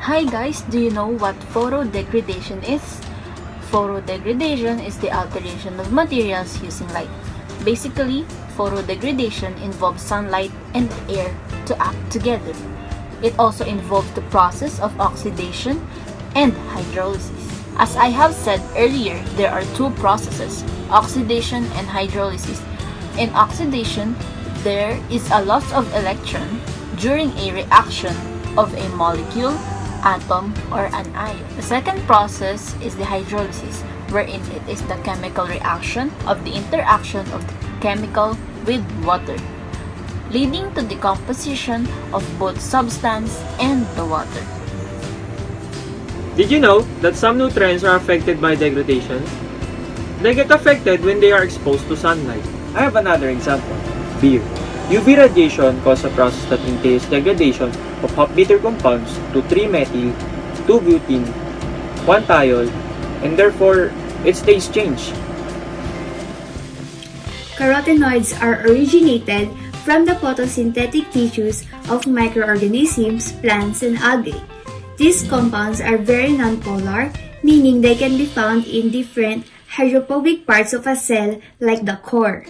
Hi guys, do you know what photodegradation is? Photodegradation is the alteration of materials using light. Basically, photodegradation involves sunlight and air to act together. It also involves the process of oxidation and hydrolysis. As I have said earlier, there are two processes, oxidation and hydrolysis. In oxidation, there is a loss of electron during a reaction of a molecule, atom, or an ion. The second process is the hydrolysis, wherein it is the chemical reaction of the interaction of the chemical with water, leading to the composition of both substance and the water. Did you know that some nutrients are affected by degradation? They get affected when they are exposed to sunlight. I have another example, beer. UV radiation causes a process that entails degradation of hop bitter compounds to 3-methyl, 2-butene, 1-thiol, and therefore its taste change. Carotenoids are originated from the photosynthetic tissues of microorganisms, plants, and algae. These compounds are very nonpolar, meaning they can be found in different hydrophobic parts of a cell like the core.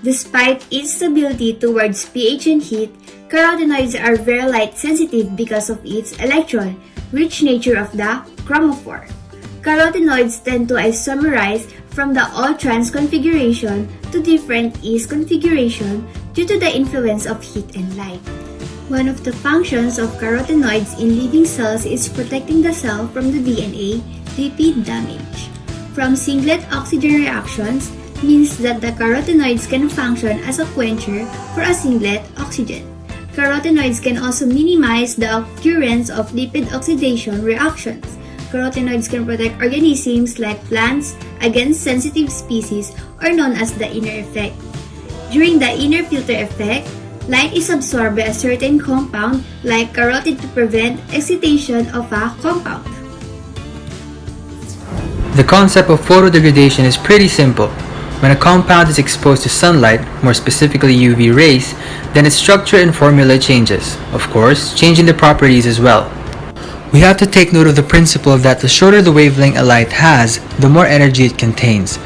Despite its stability towards pH and heat, carotenoids are very light sensitive because of its electron-rich nature of the chromophore. Carotenoids tend to isomerize from the all-trans configuration to different is configuration due to the influence of heat and light. One of the functions of carotenoids in living cells is protecting the cell from the DNA lipid damage. From singlet oxygen reactions means that the carotenoids can function as a quencher for a singlet oxygen. Carotenoids can also minimize the occurrence of lipid oxidation reactions. Carotenoids can protect organisms like plants against sensitive species or known as the inner effect. During the inner filter effect, light is absorbed by a certain compound like carotid to prevent excitation of a compound. The concept of photodegradation is pretty simple. When a compound is exposed to sunlight, more specifically UV rays, then its structure and formula changes, of course, changing the properties as well. We have to take note of the principle that the shorter the wavelength a light has, the more energy it contains.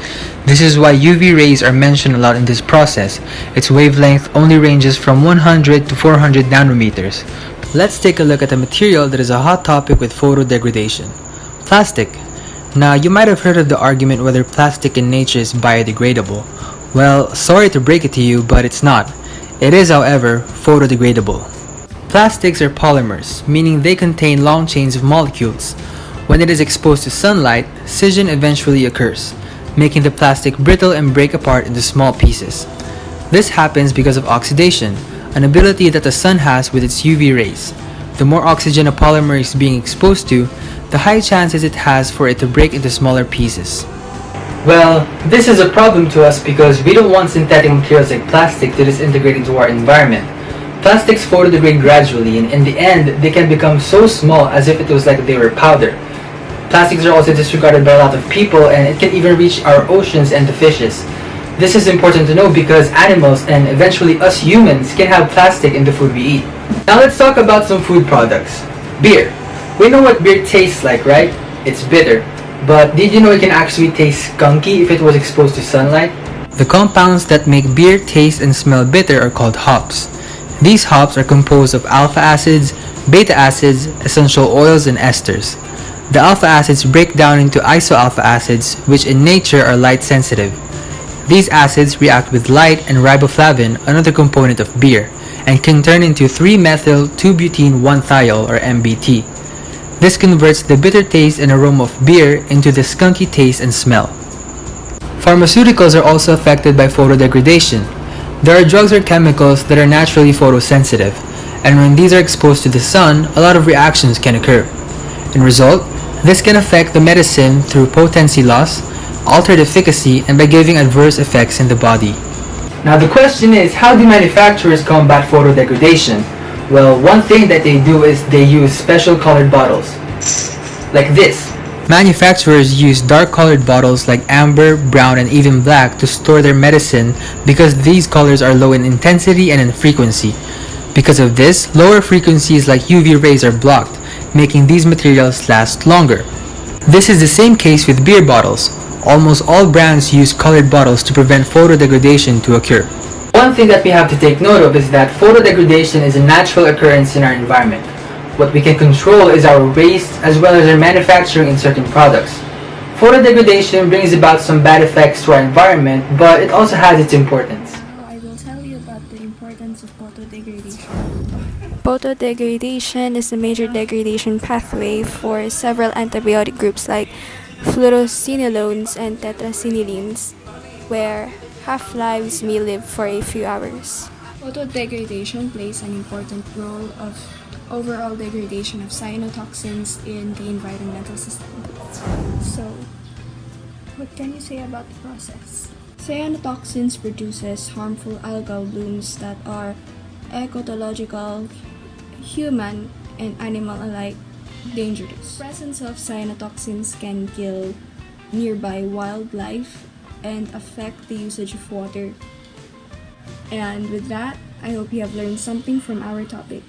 This is why UV rays are mentioned a lot in this process. Its wavelength only ranges from 100 to 400 nanometers. Let's take a look at a material that is a hot topic with photodegradation: plastic. Now, you might have heard of the argument whether plastic in nature is biodegradable. Well, sorry to break it to you, but it's not. It is, however, photodegradable. Plastics are polymers, meaning they contain long chains of molecules. When it is exposed to sunlight, scission eventually occurs, making the plastic brittle and break apart into small pieces. This happens because of oxidation, an ability that the sun has with its UV rays. The more oxygen a polymer is being exposed to, the high chances it has for it to break into smaller pieces. Well, this is a problem to us because we don't want synthetic materials like plastic to disintegrate into our environment. Plastics photodegrade gradually, and in the end, they can become so small as if it was like they were powder. Plastics are also disregarded by a lot of people, and it can even reach our oceans and the fishes. This is important to know because animals and eventually us humans can have plastic in the food we eat. Now let's talk about some food products. Beer. We know what beer tastes like, right? It's bitter. But did you know it can actually taste skunky if it was exposed to sunlight? The compounds that make beer taste and smell bitter are called hops. These hops are composed of alpha acids, beta acids, essential oils, and esters. The alpha acids break down into isoalpha acids, which in nature are light sensitive. These acids react with light and riboflavin, another component of beer, and can turn into 3-methyl 2-butene 1-thiol or MBT. This converts the bitter taste and aroma of beer into the skunky taste and smell. Pharmaceuticals are also affected by photodegradation. There are drugs or chemicals that are naturally photosensitive, and when these are exposed to the sun, a lot of reactions can occur. In result, this can affect the medicine through potency loss, altered efficacy, and by giving adverse effects in the body. Now the question is, how do manufacturers combat photodegradation? Well, one thing that they do is they use special colored bottles, like this. Manufacturers use dark colored bottles like amber, brown, and even black to store their medicine because these colors are low in intensity and in frequency. Because of this, lower frequencies like UV rays are blocked, making these materials last longer. This is the same case with beer bottles. Almost all brands use colored bottles to prevent photodegradation to occur. One thing that we have to take note of is that photodegradation is a natural occurrence in our environment. What we can control is our waste as well as our manufacturing in certain products. Photodegradation brings about some bad effects to our environment, but it also has its importance. Now I will tell you about the importance of photodegradation. Photodegradation is a major degradation pathway for several antibiotic groups like fluoroquinolones and tetracinylines, where half-lives may live for a few hours. Photodegradation plays an important role of overall degradation of cyanotoxins in the environmental system. So, what can you say about the process? Cyanotoxins produces harmful algal blooms that are ecological, human, and animal alike dangerous. The presence of cyanotoxins can kill nearby wildlife and affect the usage of water. And with that, I hope you have learned something from our topic.